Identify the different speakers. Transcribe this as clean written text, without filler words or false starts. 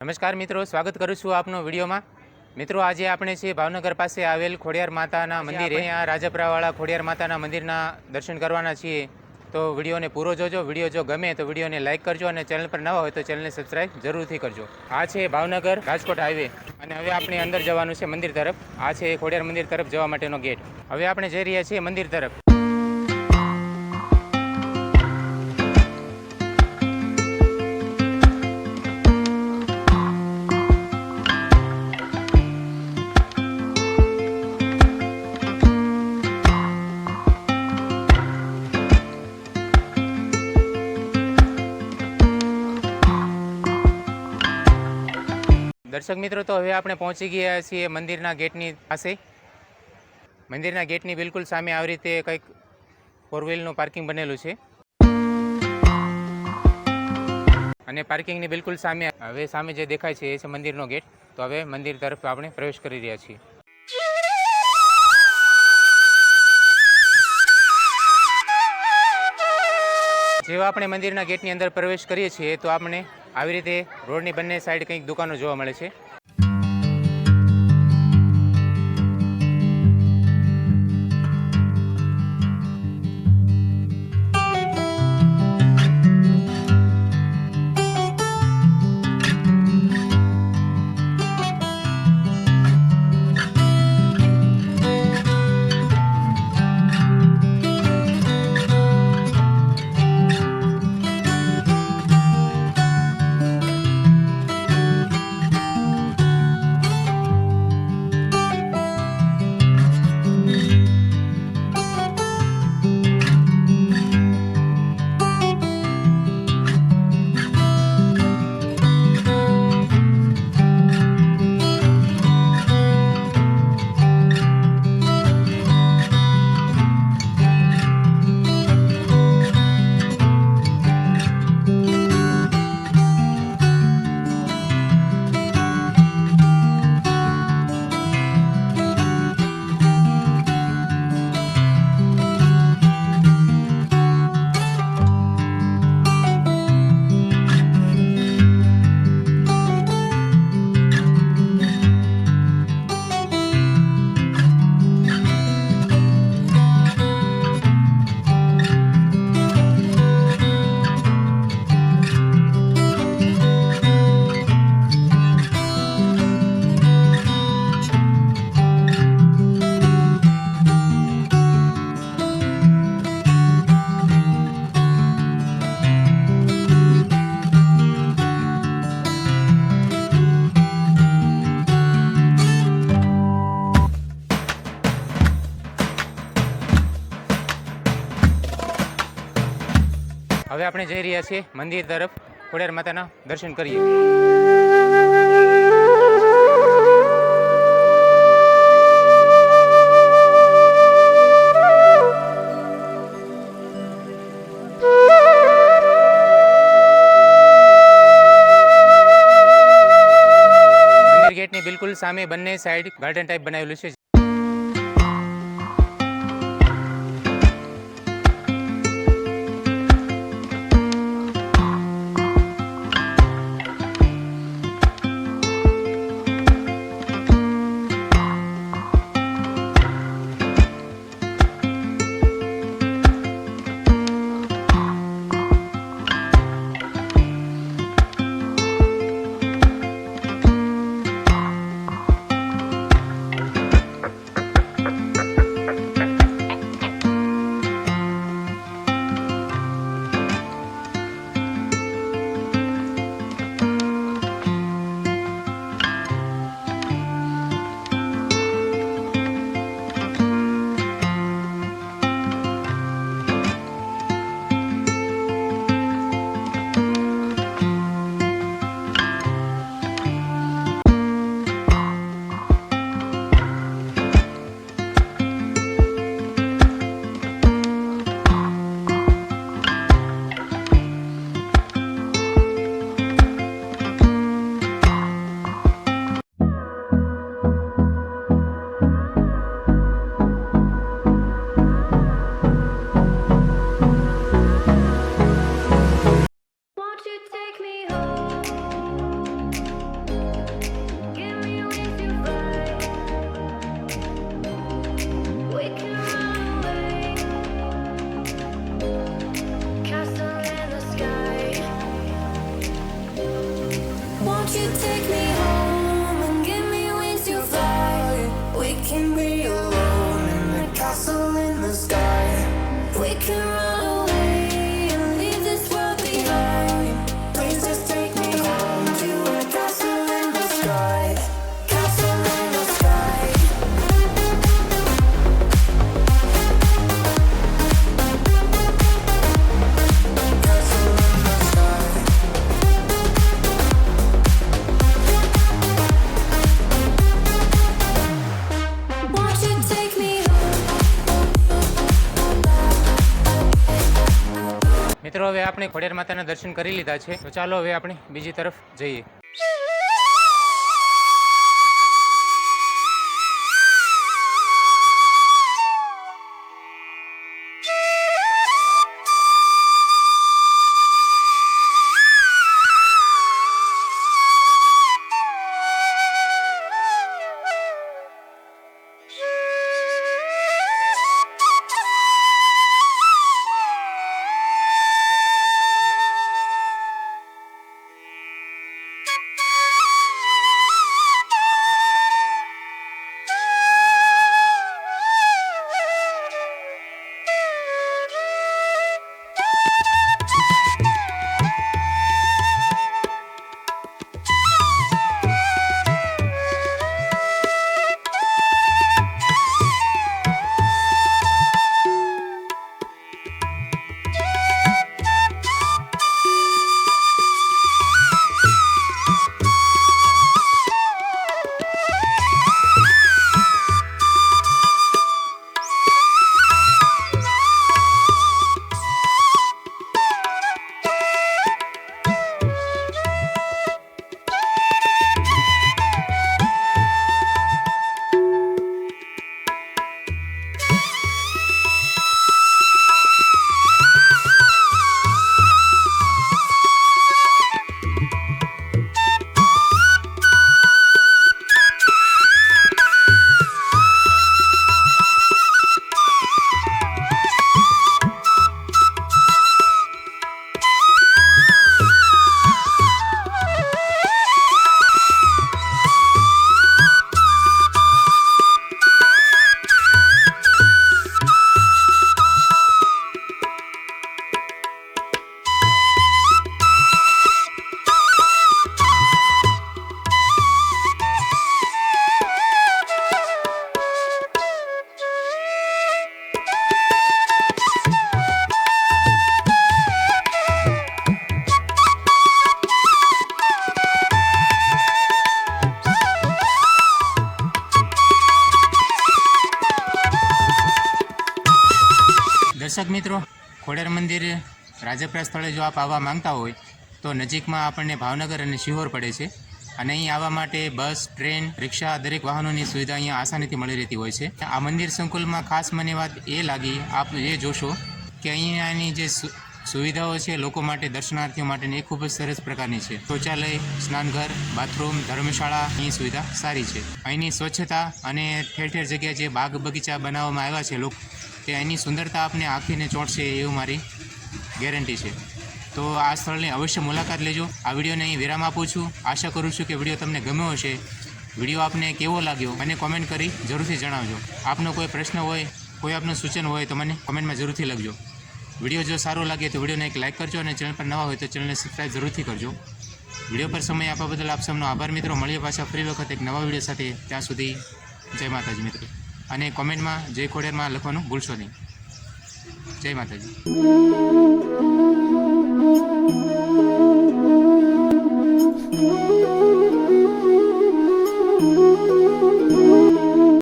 Speaker 1: નમસ્કાર મિત્રો, સ્વાગત કરું છું આપનો વિડીયોમાં। મિત્રો, આજે આપણે છે ભાવનગર પાસે આવેલ ખોડિયાર માતાના મંદિરે આ રાજપરાવાળા ખોડિયાર માતાના મંદિરના દર્શન કરવાના છીએ। તો વિડીયોને પૂરો જોજો। વિડીયો જો ગમે તો વિડીયોને લાઇક કરજો અને ચેનલ પર નવા હોય તો ચેનલને સબસ્ક્રાઇબ જરૂરથી કરજો। આ છે ભાવનગર રાજકોટ હાઈવે અને હવે આપણે અંદર જવાનું છે મંદિર તરફ। આ છે ખોડિયાર મંદિર તરફ જવા માટેનો ગેટ। હવે આપણે જઈ રહ્યા છીએ મંદિર તરફ। દર્શક મિત્રો, તો હવે આપણે પહોંચી ગયા છીએ મંદિરના ગેટની પાસે। મંદિરના ગેટની બિલકુલ સામે આવી રીતે કંઈક ફોર વ્હીલનું પાર્કિંગ બનેલું છે અને પાર્કિંગની બિલકુલ સામે હવે સામે જે દેખાય છે એ છે મંદિરનો ગેટ। તો હવે મંદિર તરફ આપણે પ્રવેશ કરી રહ્યા છીએ। જેવા આપણે મંદિરના ગેટની અંદર પ્રવેશ કરીએ છીએ તો આપણે આવી રીતે રોડની બંને સાઈડ કંઈક દુકાનો જોવા મળે છે। હવે આપણે જઈ રહ્યા છીએ મંદિર તરફ ખોડિયાર માતાના દર્શન કરીએ। મંદિર ગેટની બિલકુલ સામે બંને સાઈડ ગાર્ડન ટાઈપ બનાવેલું છે। હવે આપણે ખોડિયાર માતાના દર્શન કરી લીધા છે, તો ચાલો હવે આપણે બીજી તરફ જઈએ. દર્શક મિત્રો, ખોડિયાર મંદિર રાજપરા સ્થળે જો આપ આવવા માંગતા હોય તો નજીકમાં આપણને ભાવનગર અને શિહોર પડે છે, અને અહીં આવવા માટે બસ, ટ્રેન, રિક્ષા દરેક વાહનોની સુવિધા અહીંયા આસાનીથી મળી રહેતી હોય છે. આ મંદિર સંકુલમાં ખાસ મને વાત એ લાગી, આપ એ જોશો કે અહીંયાની જે સુવિધાઓ છે લોકો માટે, દર્શનાર્થીઓ માટેની એ ખૂબ જ સરસ પ્રકારની છે. શૌચાલય, સ્નાનઘર, બાથરૂમ, ધર્મશાળા, અહીં સુવિધા સારી છે. અહીંની સ્વચ્છતા અને ઠેર ઠેર જગ્યાએ જે બાગ બગીચા બનાવવામાં આવ્યા છે લોકો, તે અહીંની સુંદરતા આપને આંખીને ચોંટશે એવું મારી ગેરંટી છે. તો આ સ્થળની અવશ્ય મુલાકાત લેજો. આ વિડીયોને અહીં વિરામ આપું છું. આશા કરું છું કે વિડીયો તમને ગમ્યો હશે. વિડીયો આપને કેવો લાગ્યો મને કોમેન્ટ કરી જરૂરથી જણાવજો. આપનો કોઈ પ્રશ્ન હોય, કોઈ આપનું સૂચન હોય તો મને કોમેન્ટમાં જરૂરથી લખજો. વિડીયો જો સારો લાગે તો વિડીયોને એક લાઇક કરજો, અને ચેનલ પર નવા હોય તો ચેનલને સબસ્ક્રાઈબ જરૂરથી કરજો. વિડીયો પર સમય આપવા બદલ આપ સૌનો આભાર મિત્રો. મળીએ પાછા ફરી વખત એક નવા વિડીયો સાથે. ત્યાં સુધી જય માતાજી મિત્રો, અને કોમેન્ટમાં જય ખોડિયારમાં લખવાનું ભૂલશો નહીં. જય માતાજી.